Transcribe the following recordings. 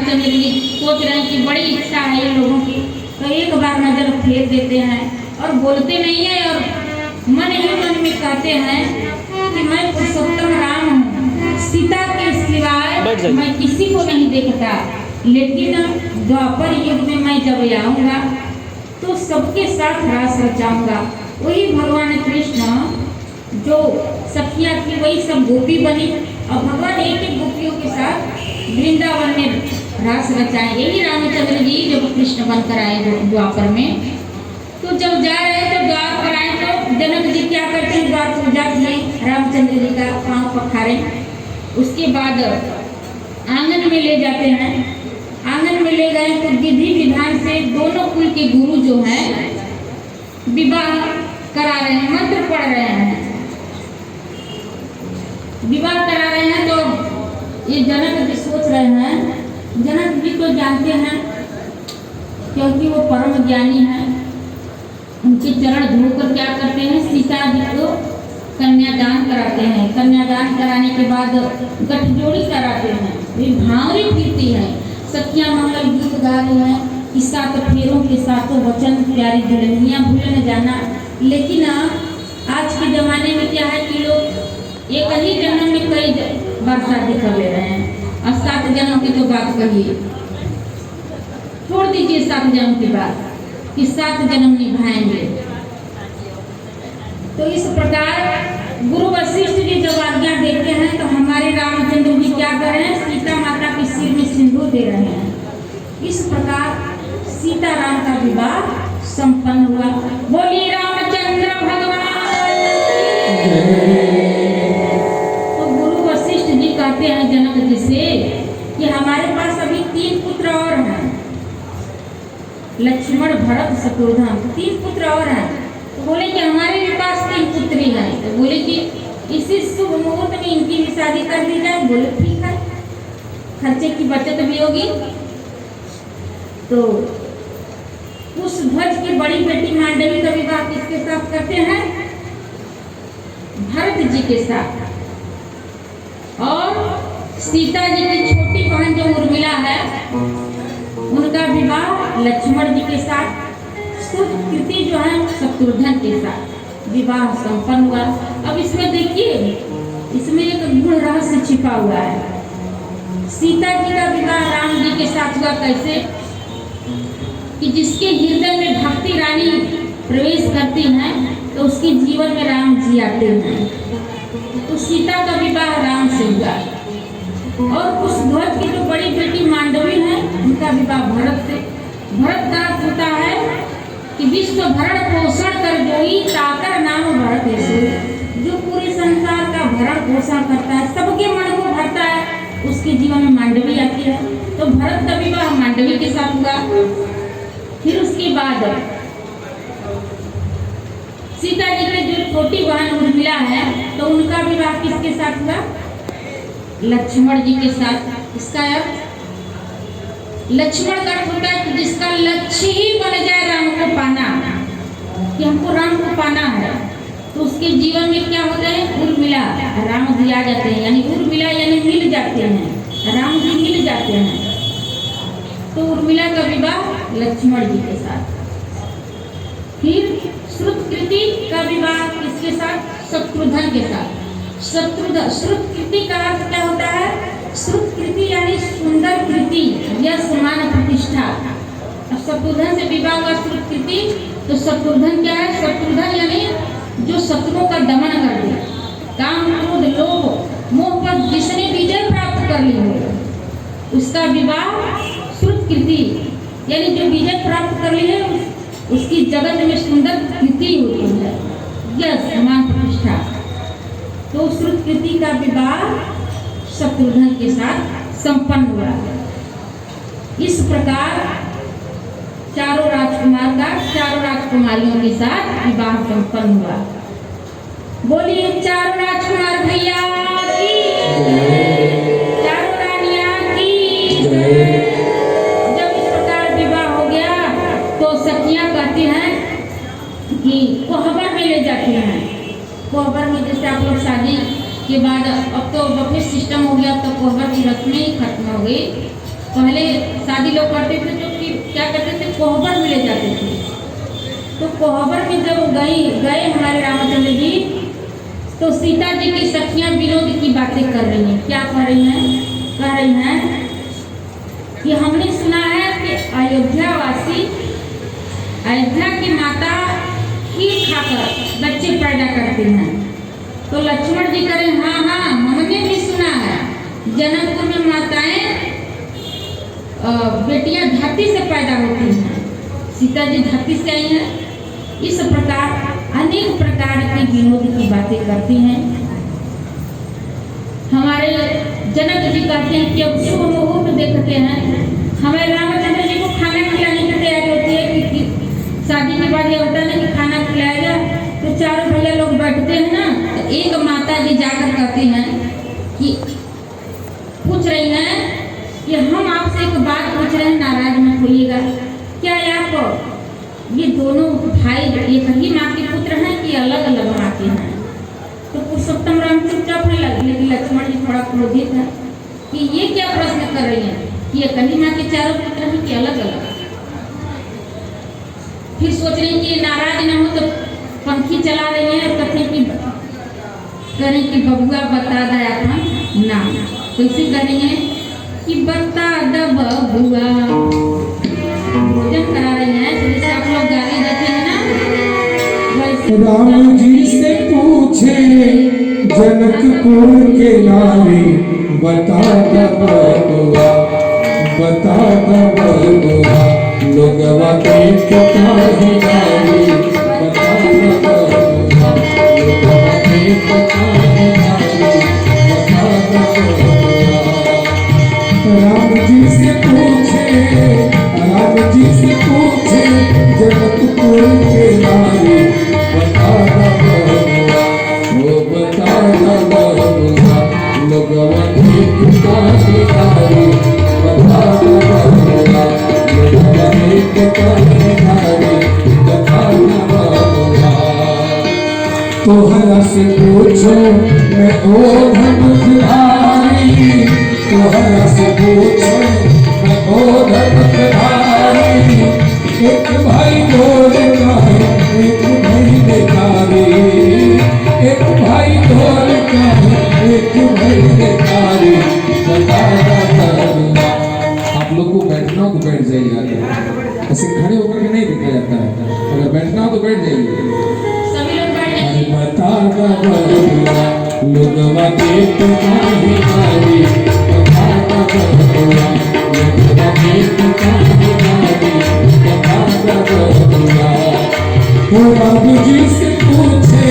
रामचंद्र जी सोच रहे हैं कि बड़ी इच्छा है इन लोगों की, तो एक बार नजर फेर देते हैं और बोलते नहीं है और मन ही मन में कहते हैं कि मैं पुरुषोत्तम राम हूँ, सीता के सिवाय मैं किसी को नहीं देखता, लेकिन द्वापर युग में मैं जब आऊँगा तो सबके साथ रास रचाऊंगा। वही भगवान कृष्ण जो सखिया की वही सब गोपी बनी और भगवान एक एक गोपियों के साथ वृंदावन में रास रचाए। यही रामचंद्र जी जब कृष्ण बनकर आए द्वापर में, तो जब जा रहे थे द्वार पर आए तो जनक जी क्या करते हैं, द्वार पूजा किए, रामचंद्र जी का पांव पखारे, उसके बाद आंगन में ले जाते हैं। आंगन में ले गए तो विधि विधान से दोनों कुल के गुरु जो हैं विवाह करा रहे हैं, मंत्र पढ़ रहे हैं, विवाह करा रहे हैं। तो ये जनक जी सोच रहे हैं, जनक जी तो जानते हैं क्योंकि वो परम ज्ञानी हैं, उनके चरण धोकर क्या करते हैं, सीता जी को कन्यादान कराते हैं। कन्यादान कराने के बाद गठजोड़ी कराते हैं, वे भांवरी फिरती है, सखियां मंगल गीत गा रही हैं कि सात फेरों के सातों वचन प्यारी दुल्हनियां भूल न जाना। लेकिन आज के जमाने में क्या है कि लोग एक ही जन्म में कई बार शादी कर ले रहे हैं और 7 जन्म की तो बात कहिए, छोड़ दीजिए 7 जन्म की बात कि 7 जन्म निभाएंगे। तो इस प्रकार गुरु वशिष्ठ जी जब आज्ञा देते हैं तो हमारे रामचंद्र जी क्या कर रहे हैं, सीता माता के सिर में सिंदूर दे रहे हैं। इस प्रकार सीताराम का विवाह संपन्न हुआ। बोलिए रामचंद्र भगवान। तो गुरु वशिष्ठ जी कहते हैं जनक जी से कि हमारे पास अभी 3 पुत्र और हैं, लक्ष्मण भरत शत्रुघ्न, 3 पुत्र और हैं। तो बोले कि हमारे भी पास 3 पुत्री हैं। तो बोले कि इसी शुभ मुहूर्त में इनकी भी शादी कर दी जाए। बोले ठीक है, खर्चे की बचत भी होगी। तो उस ध्वज की बड़ी बेटी मांडवी का विवाह किसके साथ करते हैं, भरत जी के साथ। और सीता जी की छोटी बहन जो उर्मिला है उनका विवाह लक्ष्मण जी के साथ, कृति जो है शत्रुघ्न के साथ विवाह संपन्न हुआ। अब इसमें देखिए, इसमें एक गूढ़ रहस्य छिपा हुआ है। सीता जी का विवाह राम जी के साथ हुआ कैसे, कि जिसके हृदय में भक्ति रानी प्रवेश करती हैं तो उसके जीवन में राम जी आते हैं। तो सीता का विवाह राम से हुआ। और उस ध्वज की जो बड़ी बेटी मांडवी है उनका विवाह भरत से। भरत का अर्थ होता है कि विश्व भरण पोषण कर जोई ताकर नाम भरत है। जो पूरे संसार का भरण पोषण करता है, सबके मन को भरता है, उसके जीवन में मांडवी आती है। तो भरत का विवाह मांडवी के साथ हुआ। फिर उसके बाद सीता जी की जो छोटी बहन उर्मिला है तो उनका विवाह किसके साथ हुआ, लक्ष्मण जी के साथ। इसका लक्ष्मण का अर्थ होता है कि जिसका लक्ष्य ही बन जाए राम को पाना, कि हमको राम को पाना है, तो उसके जीवन में क्या होता है, उर्मिला, राम जी आ जाते हैं, यानी उर्मिला यानी मिल जाते हैं, राम जी मिल जाते हैं। तो उर्मिला का विवाह लक्ष्मण जी के साथ। फिर श्रुतकृति का विवाह किसके साथ, शत्रुघ्न के साथ। श्रुतकृति का अर्थ क्या होता है, श्रुतकृति यानी सुंदर कृति, यश मान प्रतिष्ठा। अब शत्रुघ्न से विवाह हुआ श्रुतकृति, तो शत्रुघ्न क्या है, शत्रुघ्न यानी जो शत्रुओं का दमन कर दे, काम क्रोध लोभ मोह पर जिसने विजय प्राप्त कर ली हो उसका विवाह श्रुतकृति, यानी जो विजय प्राप्त कर ली है उसकी जगत में सुंदर कृति होती है, यश मान प्रतिष्ठा। तो श्रुतकृति का विवाह शत्रुघ्न के साथ संपन्न हुआ। इस प्रकार चारों राजकुमार का चारों राजकुमारियों के साथ विवाह संपन्न हुआ। बोलिए चारों राजकुमार भैया की, चारों रानियां की। जब इस प्रकार विवाह हो गया तो सखियां कहती हैं कि कोहबर में ले जाती हैं। कोहबर में जैसे आप लोग शादी के बाद, अब तो बफे सिस्टम हो गया, तो कोहबर की रस्में ही खत्म हो गई, पहले शादी लोग करते थे तो क्या करते थे, कोहबर में ले जाते थे। तो कोहबर में जब गए हमारे रामचंद्र जी, तो सीता जी की सखियां विनोद की बातें कर रही हैं। क्या कह रही हैं? कह रही हैं कि हमने सुना है कि अयोध्या की माता खीर खाकर बच्चे पैदा करती हैं। तो लक्ष्मण जी करें हाँ, हमने भी सुना है जनकपुर में माताएं बेटियां धरती से पैदा होती हैं। सीता जी धरती से आई हैं। इस प्रकार अनेक प्रकार की विनोद की बातें करती हैं। हमारे जनक जी कहते हैं कि अब शुभ मुहूर्त देखते हैं, हमारे रामचंद्र जी को खाना खिलाने की तैयारी होती है कि शादी के बाद ये होता है कि खाना खिलाएगा। तो चारों भैया लोग बैठते हैं ना, तो एक माता जी जाकर कहती हैं कि पूछ रही हैं कि हम आपसे एक बात पूछ रहे हैं, नाराज मत होइएगा। क्या आप ये दोनों भाई एक ही माँ के पुत्र हैं कि अलग अलग माँ के हैं? तो पुरुषोत्तम राम चुपचाप नहीं लगे, लेकिन लक्ष्मण जी थोड़ा क्रोधित है कि ये क्या प्रश्न कर रही हैं कि एक ही माँ के चारों पुत्र हैं कि अलग अलग। फिर सोच रही कि नाराज न हो तो पंखी चला रही हैं और करें कि बबुआ बता दे अपना नाम। तो इसी कह रही हैं कि बता द बबुआ, भोजन करा रही हैं। तो जैसे आप लोग गाली देते हैं ना, वैसे राम जी से पूछे जनकपुर के नारी, बता द बबुआ, बता द बबुआ, लोगवा के काहे नारी, बता द बबुआ, लोगवा के काहे नारी, बता द बबुआ। राम जी से पूछे जनकपुर के नारी, बता द बबुआ, वो बता द बबुआ, लोगवा के काहे नारी, बता द बबुआ, लोगवा के काहे नारी, बता द बबुआ। तोहरा से पूछो मैं ओढ़न धारी, तोहरा से पूछो मैं ओढ़न धारी, एक भाई ढोलका है एक भाई बेकारी, एक भाई ढोलका है एक भाई बेकारी, बता बबुआ। आप लोग को बैठना हो तो बैठ जाइए, ऐसे खड़े होकर के नहीं देखा जाता है, अगर बैठना हो तो बैठ जाइए। बता द बबुआ, लोगवा के काहे नारी, बता द बबुआ, लोगवा के काहे नारी, बता द बबुआ। राम जी से पूछे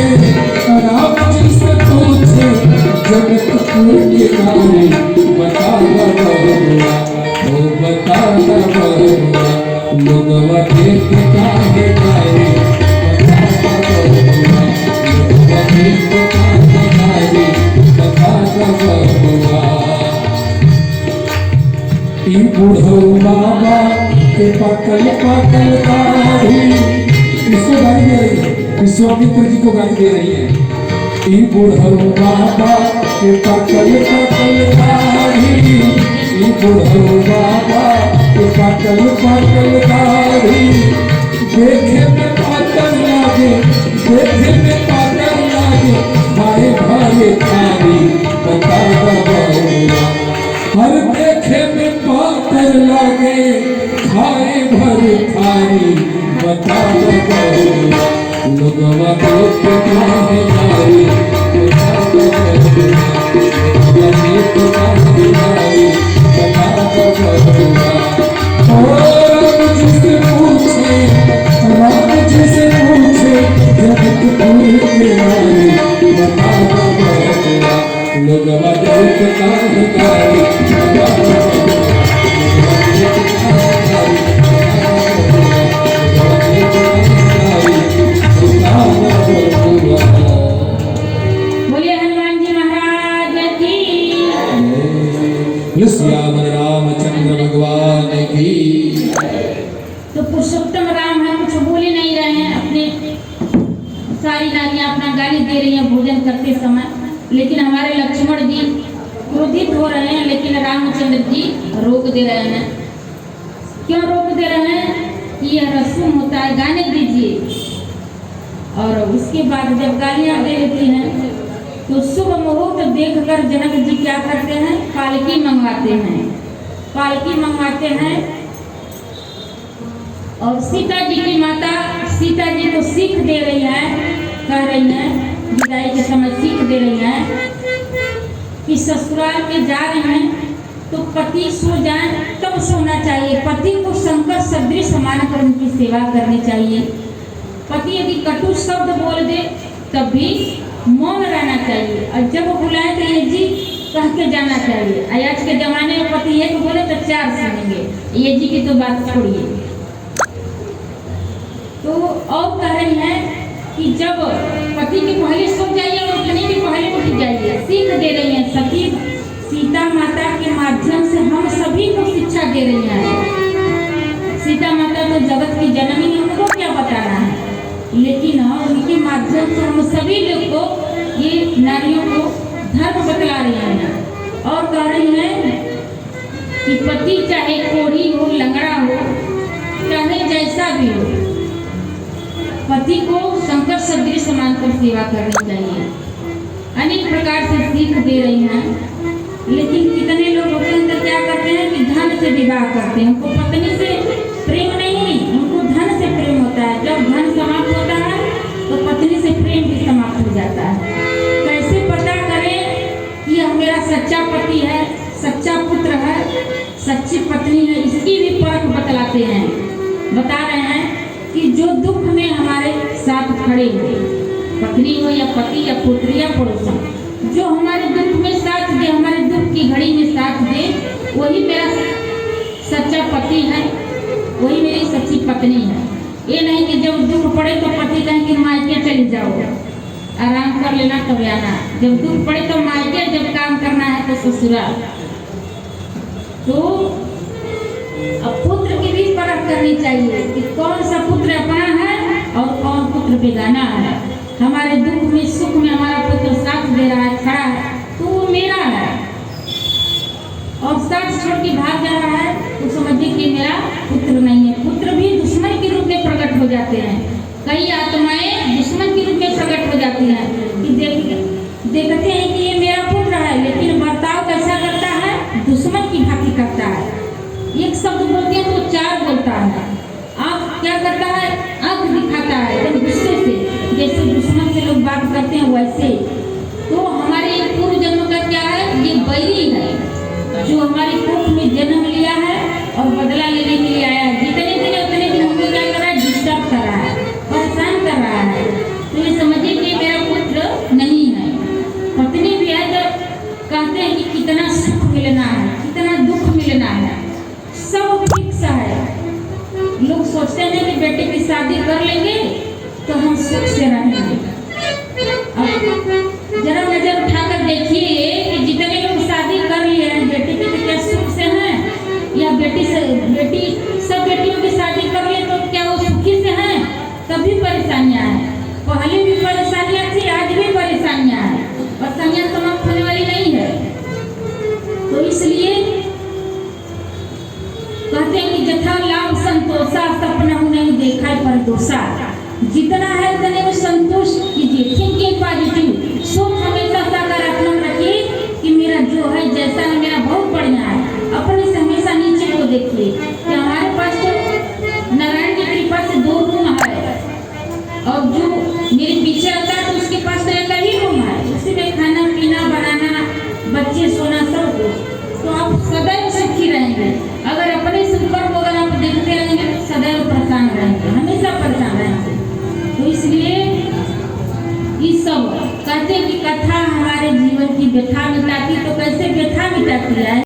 जनकपुर के नारी, बता द बबुआ, ओ बता द बबुआ, लोगवा के काहे नारी, बूढ़ो बाबा के पकल पकल दाढ़ी, इसको गाली दे रही है, विश्वामित्र जी को गाली दे रही है। बूढ़ो बाबा के पकल पकल दाढ़ी, बूढ़ो बाबा के पकल पकल दाढ़ी, देखे में पातर लागे, देखे में पातर लागे, भाई भाई थारी, बता द बबुआ, हर देखे में पातर लागे, खाए भर थारी, बता द बबुआ, लोगवा के काहे नारी, बता द बबुआ, लोगवा के काहे नारी, बता द बबुआ। राम जी से पूछे जनकपुर के नारी, बता द बबुआ, लोगवा के काहे नारी, बता द बबुआ, लोगवा के काहे नारी, लोगवा के काहे नारी, बता द बबुआ। बोलिए हनुमान जी महाराज की। श्याम रामचंद्र भगवान की। तो पुरुषोत्तम राम है, कुछ बोल ही नहीं रहे हैं। अपने सारी नारियां अपना गाली दे रही हैं भोजन करते समय, लेकिन हमारे लक्ष्मण जी क्रोधित हो रहे हैं, लेकिन रामचंद्र जी रोक दे रहे हैं। क्यों रोक दे रहे हैं? कि यह रस्म होता है, गाने दीजिए। और उसके बाद जब गालियाँ दे देती हैं तो शुभ मुहूर्त देखकर जनक जी क्या करते हैं? पालकी मंगवाते हैं। पालकी मंगवाते हैं और सीता जी की माता सीता जी को सीख दे रही है, कह रही है विदाई के समय सीख दे रही है कि ससुराल में जा रहे हैं तो पति सो जाए तब सोना चाहिए। पति को संकट सदृश मानकर उनकी सेवा करनी चाहिए। पति यदि कटु शब्द बोल दे तब भी मौन रहना चाहिए, और जब वो बुलाए तो ये जी कह के जाना चाहिए। आज के जमाने में पति एक बोले तो चार सुनेंगे, ये जी की तो बात छोड़िए। तो और कह रही है कि जब पति के पहले सो जाइए और उठने के पहले उठ जाइए, सीख दे रही है। सखी सीता माता के माध्यम से हम सभी को शिक्षा दे रही है। सीता माता तो जगत की जननी है, उनको क्या बताना है, लेकिन उनके माध्यम से हम सभी लोग को, ये नारियों को धर्म बतला रही हैं। और कह रही हैं कि पति चाहे कोढ़ी हो, लंगड़ा हो, चाहे जैसा भी हो, पति को संकट सदृश मानकर सेवा करनी चाहिए। अनेक प्रकार से सीख दे रही हैं। लेकिन कितने लोग होते हैं तो क्या करते हैं कि धन से विवाह करते हैं। उनको पत्नी से प्रेम नहीं, उनको धन से प्रेम होता है। जब धन समाप्त होता है तो पत्नी से प्रेम भी समाप्त हो जाता है। कैसे पता करें कि यह मेरा सच्चा पति है, सच्चा पुत्र है, सच्ची पत्नी है? इसकी भी परख बतलाते हैं। बता रहे हैं कि जो दुख में हमारे साथ खड़े हुए, पत्नी हो या पति या पुत्र या पड़ोसन, जो हमारे दुख में साथ दे, हमारे दुख की घड़ी में साथ दे, वही मेरा सच्चा पति है, वही मेरी सच्ची पत्नी है। ये नहीं कि जब दुख पड़े तो पति कहें कि मायके चली जाओ, आराम कर लेना तब आना। जब दुख पड़े तो मायके, जब काम करना है तो ससुराल। तो अब पुत्र की भी परख करनी चाहिए कि कौन सा पुत्र अपना है और कौन पुत्र बेगाना है। हमारे दुख में सुख में हमारा पुत्र साथ दे रहा है, खड़ा है, तो वो मेरा है। और साथ छोड़ के भाग जा रहा है तो समझिए कि मेरा पुत्र नहीं है। पुत्र भी दुश्मन के रूप में प्रकट हो जाते हैं। कई आत्माएं दुश्मन के रूप में प्रकट हो जाती हैं कि देखते हैं कि ये मेरा पुत्र है, लेकिन बर्ताव कैसा करता है? दुश्मन की भांति करता है। एक शब्द बोलते हैं तो चार बोलता है। आँख क्या करता है? आँख दिखाता है एकदम गुस्से से, जैसे दुश्मन से लोग बात करते हैं वैसे। तो हमारे पूर्व जन्म का क्या है? ये बैरी है जो हमारी कोख में जन्म लिया है और बदला लेने के लिए आया है। जितने दिन उतने दिन हमको क्या कर रहा है? डिस्टर्ब कर रहा है, परेशान कर रहा है। तो ये समझिए कि मेरा पुत्र नहीं है। पत्नी भी है तो कहते हैं कि कितना सुख मिलना है, कितना दुख मिलना है, सब फिक्स है। लोग सोचते हैं कि बेटे की शादी कर लेंगे तो हम सुख से रहेंगे। जरा नजर उठाकर देखिए कि जितने लोग शादी कर लिए हैं बेटे के, तो क्या सुख से हैं? या बेटी सब बेटियों की शादी कर लिए तो क्या वो सुखी से हैं? तभी परेशानियां हैं। पहले भी परेशानियां थी, आज भी परेशानियां हैं। परेशानियां समाप्त होने वाली नहीं है। तो इसलिए कहते हैं कि जथा लाभ संतोषा, सपना नहीं देखा पर दोषा। जितना है उतने में संतोष कीजिए। थिंकिंग पॉजिटिव, सोच हमेशा सकारात्मक रखिए कि मेरा जो है जैसा है मेरा बहुत बढ़िया है। अपने से हमेशा नीचे को देखिए कि हमारे पास तो नारायण की कृपा से 2 रूम है, और जो मेरे पीछे आता है तो उसके पास तो एक ही रूम है, उसी में खाना पीना बनाना, बच्चे सोना, सब कुछ। तो आप सदैव सुखी रहेंगे। अगर अपने से ऊपर को अगर आप देखते रहेंगे तो सदैव परेशान रहेंगे, हमेशा परेशान रहेंगे। तो इसलिए ये सब कहते हैं कि कथा हमारे जीवन की व्यथा मिटाती। तो कैसे व्यथा मिटाती है?